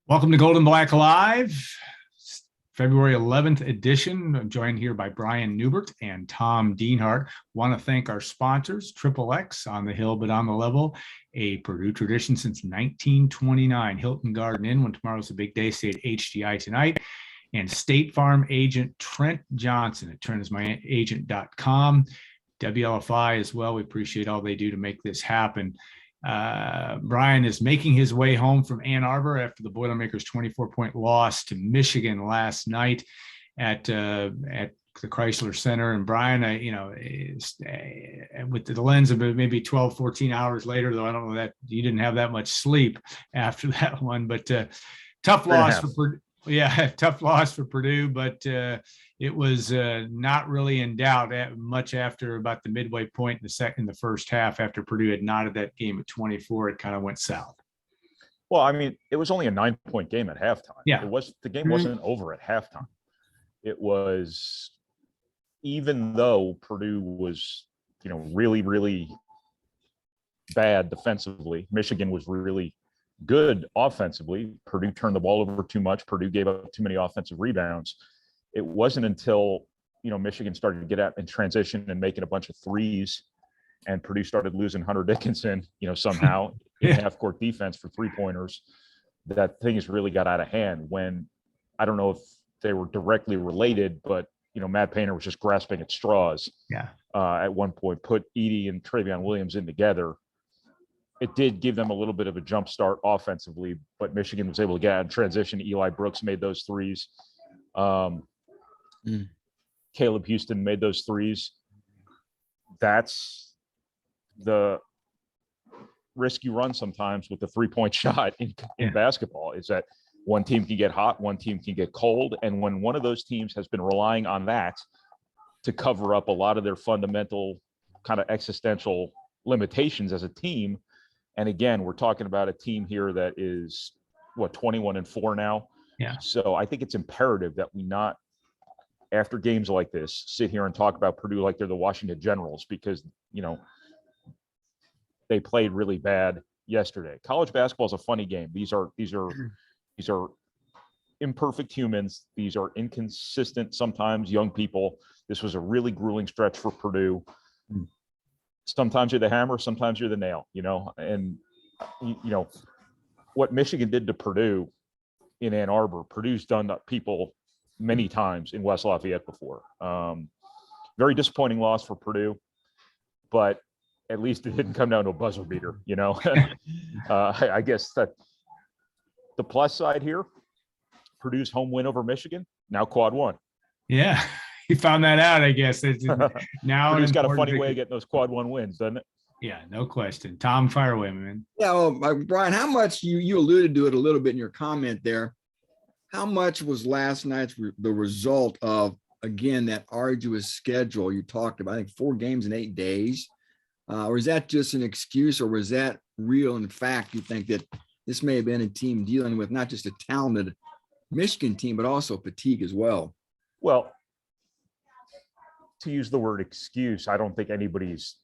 Welcome to Golden Black Live, February 11th edition. I'm joined here by Brian Newbert and Tom Dienhart. Want to thank our sponsors, Triple X on the hill but on the level, a Purdue tradition since 1929. Hilton Garden Inn, when tomorrow's a big day, stay at HDI tonight. And State Farm agent Trent Johnson at turnismyagent.com. WLFI as well. We appreciate all they do to make this happen. Brian is making his way home from Ann Arbor after the Boilermakers' 24-point loss to Michigan last night at the Chrysler Center. And Brian, with the lens of maybe 12, 14 hours later, though I don't know that you didn't have that much sleep after that one, but tough loss for Purdue. Yeah, tough loss for Purdue, but it was not really in doubt much after about the midway point in the first half. After Purdue had knotted that game at 24, it kind of went south. Well, I mean, it was only a 9-point game at halftime. Yeah, the game wasn't over at halftime. It was, even though Purdue was, really, really bad defensively, Michigan was really good offensively. Purdue turned the ball over too much. Purdue gave up too many offensive rebounds. It wasn't until, Michigan started to get out in transition and making a bunch of threes, and Purdue started losing Hunter Dickinson, somehow in half-court defense for three-pointers, that things really got out of hand. When, I don't know if they were directly related, but, Matt Painter was just grasping at straws. Yeah. At one point, put Edey and Travion Williams in together. It did give them a little bit of a jump start offensively, but Michigan was able to get out in transition. Eli Brooks made those threes. Caleb Houston made those threes. That's the risk you run sometimes with the three-point shot in basketball, is that one team can get hot, one team can get cold. And when one of those teams has been relying on that to cover up a lot of their fundamental kind of existential limitations as a team, and again, we're talking about a team here that is 21-4 now. Yeah. So I think it's imperative that we not, after games like this, sit here and talk about Purdue like they're the Washington Generals, because, they played really bad yesterday. College basketball is a funny game. These are imperfect humans. These are inconsistent, sometimes young people. This was a really grueling stretch for Purdue. Sometimes you're the hammer, sometimes you're the nail, and what Michigan did to Purdue in Ann Arbor, Purdue's done to people many times in West Lafayette before. Very disappointing loss for Purdue, but at least it didn't come down to a buzzer beater, I guess that the plus side here, Purdue's home win over Michigan, now quad one. Yeah. He found that out, I guess. Now Purdue's got a funny way of getting those quad one wins, doesn't it? Yeah, no question. Tom, fire away, man. Yeah, well, Brian, how much you alluded to it a little bit in your comment there. How much was last night's the result of, again, that arduous schedule you talked about? I think 4 games in 8 days. Or is that just an excuse, or was that real? In fact, you think that this may have been a team dealing with not just a talented Michigan team, but also fatigue as well? Well, to use the word excuse, I don't think anybody's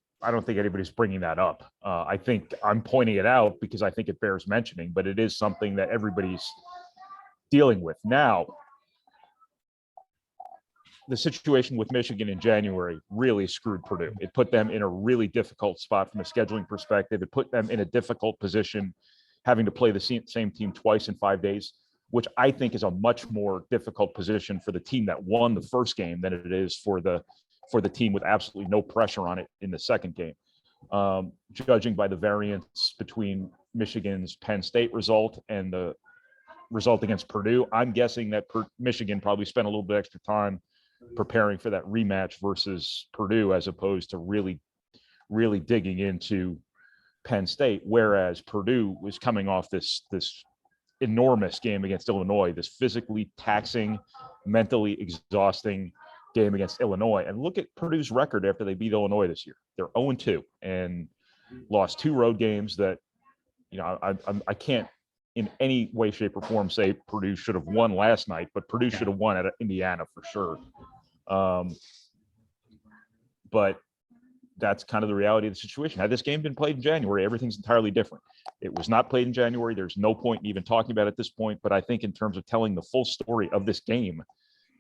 bringing that up. I think I'm pointing it out because I think it bears mentioning, but it is something that everybody's dealing with. Now, the situation with Michigan in January really screwed Purdue. It put them in a really difficult spot from a scheduling perspective. It put them in a difficult position, having to play the same team twice in 5 days, which I think is a much more difficult position for the team that won the first game than it is for the team with absolutely no pressure on it in the second game. Judging by the variance between Michigan's Penn State result and the result against Purdue, I'm guessing that Michigan probably spent a little bit extra time preparing for that rematch versus Purdue, as opposed to really, really digging into Penn State. Whereas Purdue was coming off this enormous game against Illinois, this physically taxing, mentally exhausting game against Illinois. And look at Purdue's record after they beat Illinois this year. They're 0-2 and lost 2 road games that, I can't in any way, shape, or form say Purdue should have won last night, but Purdue should have won at Indiana for sure. But that's kind of the reality of the situation. Had this game been played in January, everything's entirely different. It was not played in January. There's no point in even talking about it at this point. But I think in terms of telling the full story of this game,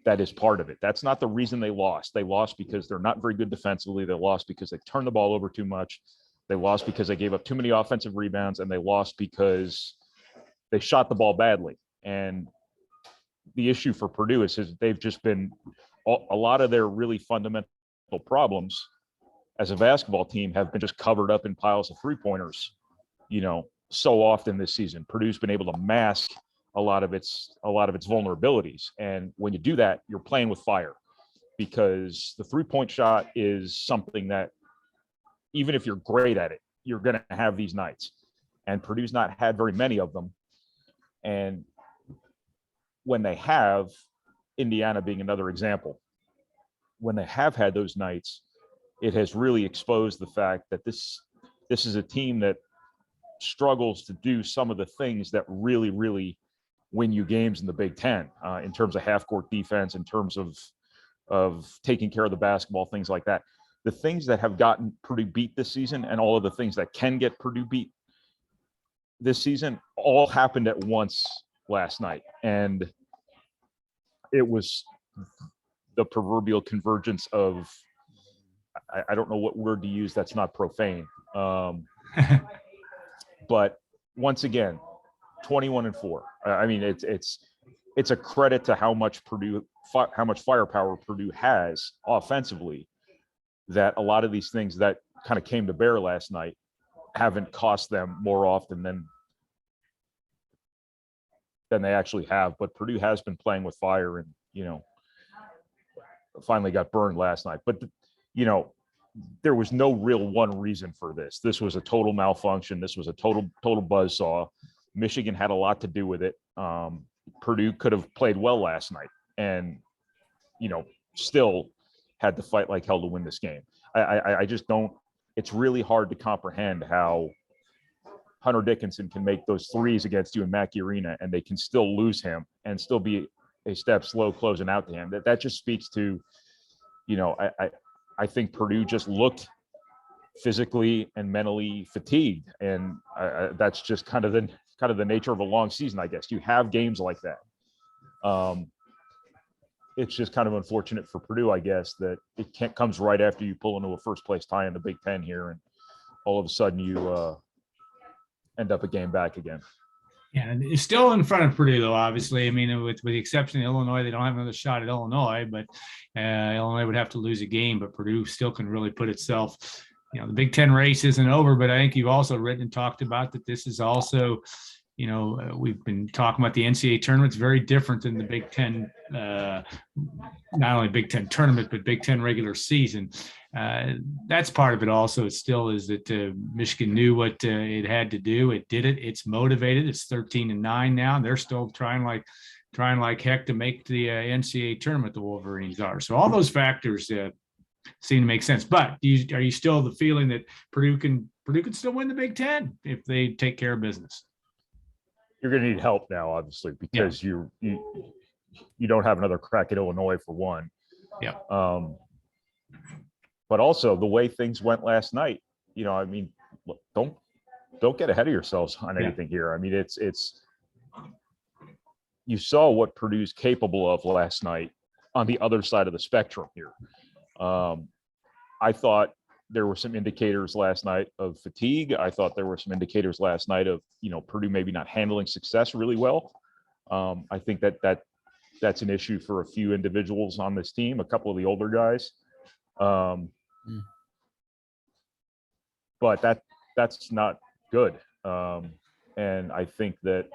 that is part of it. That's not the reason they lost. They lost because they're not very good defensively. They lost because they turned the ball over too much. They lost because they gave up too many offensive rebounds, and they lost because they shot the ball badly. And the issue for Purdue is they've just been a lot of their really fundamental problems as a basketball team have been just covered up in piles of three-pointers, so often this season. Purdue's been able to mask a lot of its vulnerabilities. And when you do that, you're playing with fire, because the three-point shot is something that, even if you're great at it, you're going to have these nights. And Purdue's not had very many of them. And when they have, Indiana being another example, when they have had those nights, it has really exposed the fact that this is a team that struggles to do some of the things that really, really win you games in the Big Ten, in terms of half-court defense, in terms of taking care of the basketball, things like that. The things that have gotten Purdue beat this season, and all of the things that can get Purdue beat this season, all happened at once last night. And it was the proverbial convergence of, I don't know what word to use that's not profane. But once again, 21-4. I mean, it's a credit to how much firepower Purdue has offensively, that a lot of these things that kind of came to bear last night haven't cost them more often than they actually have. But Purdue has been playing with fire, and finally got burned last night. But there was no real one reason for this. This was a total malfunction. This was a total buzzsaw. Michigan had a lot to do with it. Purdue could have played well last night, and still had to fight like hell to win this game. I just don't. It's really hard to comprehend how Hunter Dickinson can make those threes against you in Mackey Arena, and they can still lose him and still be a step slow closing out to him. That just speaks to, I think Purdue just looked physically and mentally fatigued, and that's just kind of the nature of a long season, I guess. You have games like that. It's just kind of unfortunate for Purdue, I guess, that it comes right after you pull into a first place tie in the Big Ten here, and all of a sudden you end up a game back again. Yeah, and it's still in front of Purdue, though, obviously. I mean, with the exception of Illinois, they don't have another shot at Illinois, but Illinois would have to lose a game, but Purdue still can really put itself, the Big Ten race isn't over, but I think you've also written and talked about that this is also, we've been talking about the NCAA tournament. It's very different than the Big Ten, not only Big Ten tournament, but Big Ten regular season. That's part of it also. It still is that Michigan knew what it had to do. It did it. It's motivated. It's 13-9 now. And they're still trying like heck to make the NCAA tournament. The Wolverines are. So all those factors seem to make sense. But are you still the feeling that Purdue can still win the Big Ten if they take care of business? You're going to need help now, obviously, because you don't have another crack at Illinois for one. Yeah. But also the way things went last night, I mean, look, don't get ahead of yourselves on anything here. I mean, it's you saw what Purdue's capable of last night on the other side of the spectrum here. I thought there were some indicators last night of fatigue. I thought there were some indicators last night of, Purdue maybe not handling success really well. I think that's an issue for a few individuals on this team, a couple of the older guys. But that's not good. And I think that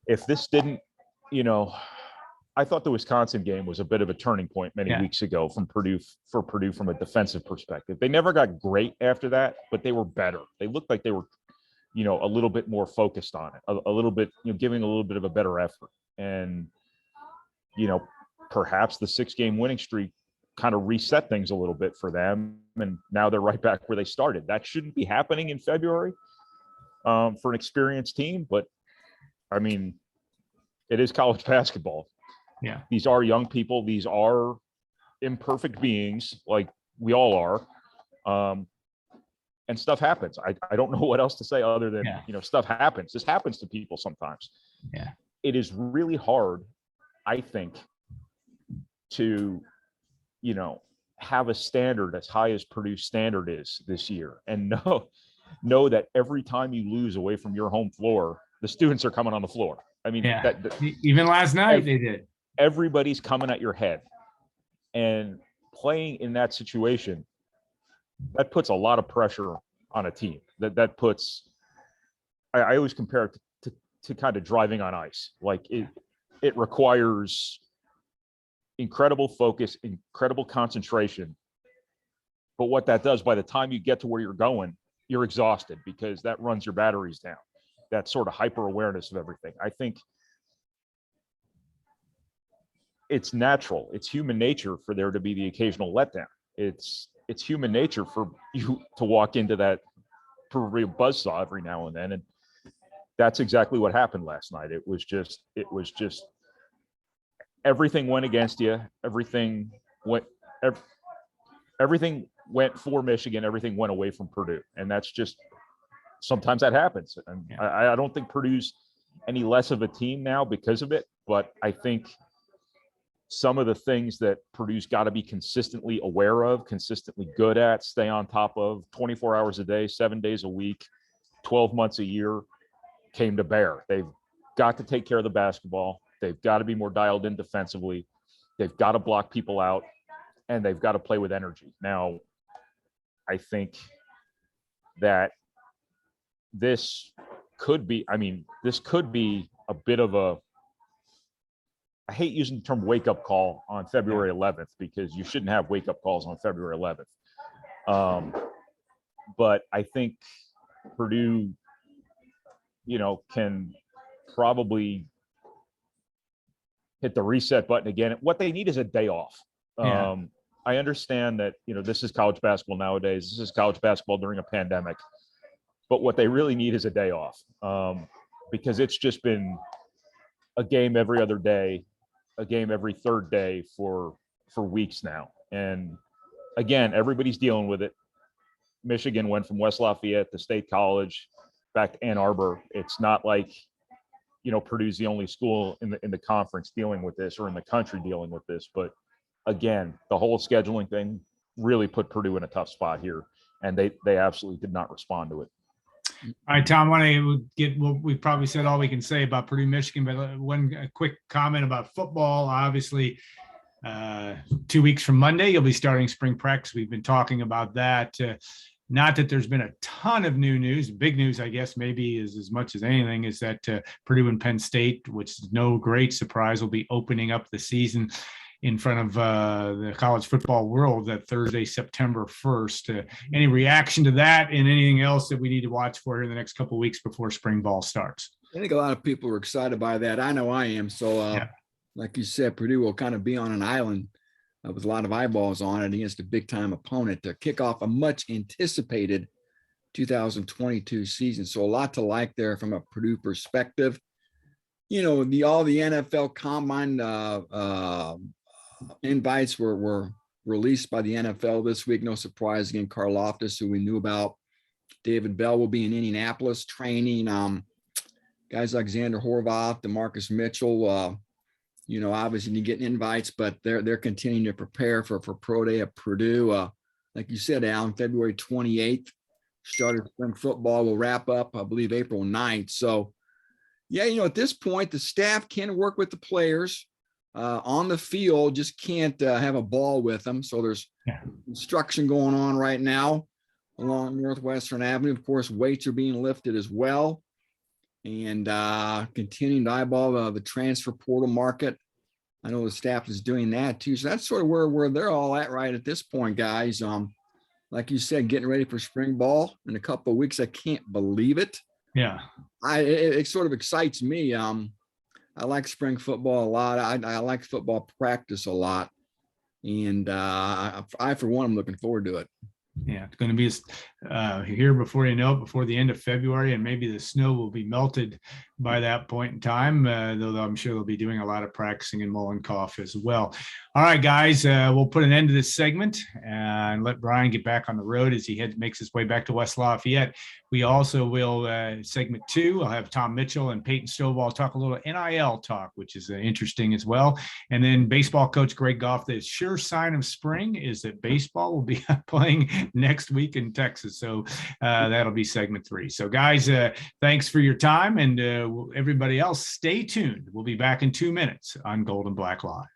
if this didn't, I thought the Wisconsin game was a bit of a turning point many weeks ago for Purdue from a defensive perspective. They never got great after that, but they were better. They looked like they were, a little bit more focused on it, a little bit, giving a little bit of a better effort. And, perhaps the 6-game winning streak kind of reset things a little bit for them. And now they're right back where they started. That shouldn't be happening in February for an experienced team. But I mean, it is college basketball. Yeah. These are young people. These are imperfect beings like we all are. And stuff happens. I don't know what else to say other than, stuff happens. This happens to people sometimes. Yeah. It is really hard, I think, to, have a standard as high as Purdue's standard is this year, and know that every time you lose away from your home floor, the students are coming on the floor. I mean, even last night they did. Everybody's coming at your head, and playing in that situation, that puts a lot of pressure on a team. That puts, I always compare it to kind of driving on ice. Like it requires incredible focus, incredible concentration. But what that does, by the time you get to where you're going, you're exhausted, because that runs your batteries down. That sort of hyper awareness of everything. I think it's natural. It's human nature for there to be the occasional letdown. It's human nature for you to walk into that proverbial buzzsaw every now and then. And that's exactly what happened last night. It was just everything went against you. Everything went for Michigan. Everything went away from Purdue. And that's just, sometimes that happens. And I don't think Purdue's any less of a team now because of it, but I think some of the things that Purdue's got to be consistently aware of, consistently good at, stay on top of 24 hours a day, 7 days a week, 12 months a year, came to bear. They've got to take care of the basketball. They've got to be more dialed in defensively. They've got to block people out, and they've got to play with energy. Now, I think that this could be a bit of a, I hate using the term wake-up call on February 11th, because you shouldn't have wake-up calls on February 11th. But I think Purdue, can probably hit the reset button again. What they need is a day off. I understand that, this is college basketball nowadays. This is college basketball during a pandemic. But what they really need is a day off, because it's just been a game every other day, a game every third day for weeks now. And again, everybody's dealing with it. Michigan went from West Lafayette to State College back to Ann Arbor. It's not like, Purdue's the only school in the conference dealing with this, or in the country dealing with this. But again, the whole scheduling thing really put Purdue in a tough spot here, and they absolutely did not respond to it. All right, Tom, want to get, well, we probably said all we can say about Purdue, Michigan, but a quick comment about football. Obviously, 2 weeks from Monday, you'll be starting spring practice. We've been talking about that. Not that there's been a ton of new news. Big news, I guess, maybe is as much as anything, is that Purdue and Penn State, which is no great surprise, will be opening up the season in front of the college football world that Thursday, September 1st. Any reaction to that, and anything else that we need to watch for here in the next couple of weeks before spring ball starts? I think a lot of people are excited by that. I know I am. So, like you said, Purdue will kind of be on an island with a lot of eyeballs on it against a big-time opponent to kick off a much-anticipated 2022 season. So a lot to like there from a Purdue perspective. All the NFL Combine invites were released by the NFL this week. No surprise, again, Carl Loftus, who we knew about. David Bell will be in Indianapolis training. Guys like Xander Horvath, DeMarcus Mitchell, obviously you getting invites, but they're continuing to prepare for pro day at Purdue. Like you said, Alan, February 28th, started spring football will wrap up, I believe, April 9th. So, at this point, the staff can work with the players on the field, just can't have a ball with them. So there's instruction going on right now along Northwestern Avenue. Of course, weights are being lifted as well. And continuing to eyeball the transfer portal market. I know the staff is doing that too. So that's sort of where they're all at right at this point, guys. Like you said, getting ready for spring ball in a couple of weeks. I can't believe it. Yeah. It sort of excites me. I like spring football a lot. I like football practice a lot. And I, for one, I'm looking forward to it. Yeah, it's going to be here before you know it, before the end of February, and maybe the snow will be melted by that point in time, though I'm sure they'll be doing a lot of practicing in Mollenkopf as well. All right, guys, we'll put an end to this segment and let Brian get back on the road as he makes his way back to West Lafayette. We also will, segment 2, I'll have Tom Mitchell and Peyton Stovall talk a little NIL talk, which is interesting as well. And then baseball coach Greg Goff, the sure sign of spring is that baseball will be playing next week in Texas. So that'll be segment 3. So guys, thanks for your time, and everybody else, stay tuned. We'll be back in 2 minutes on Gold and Black Live.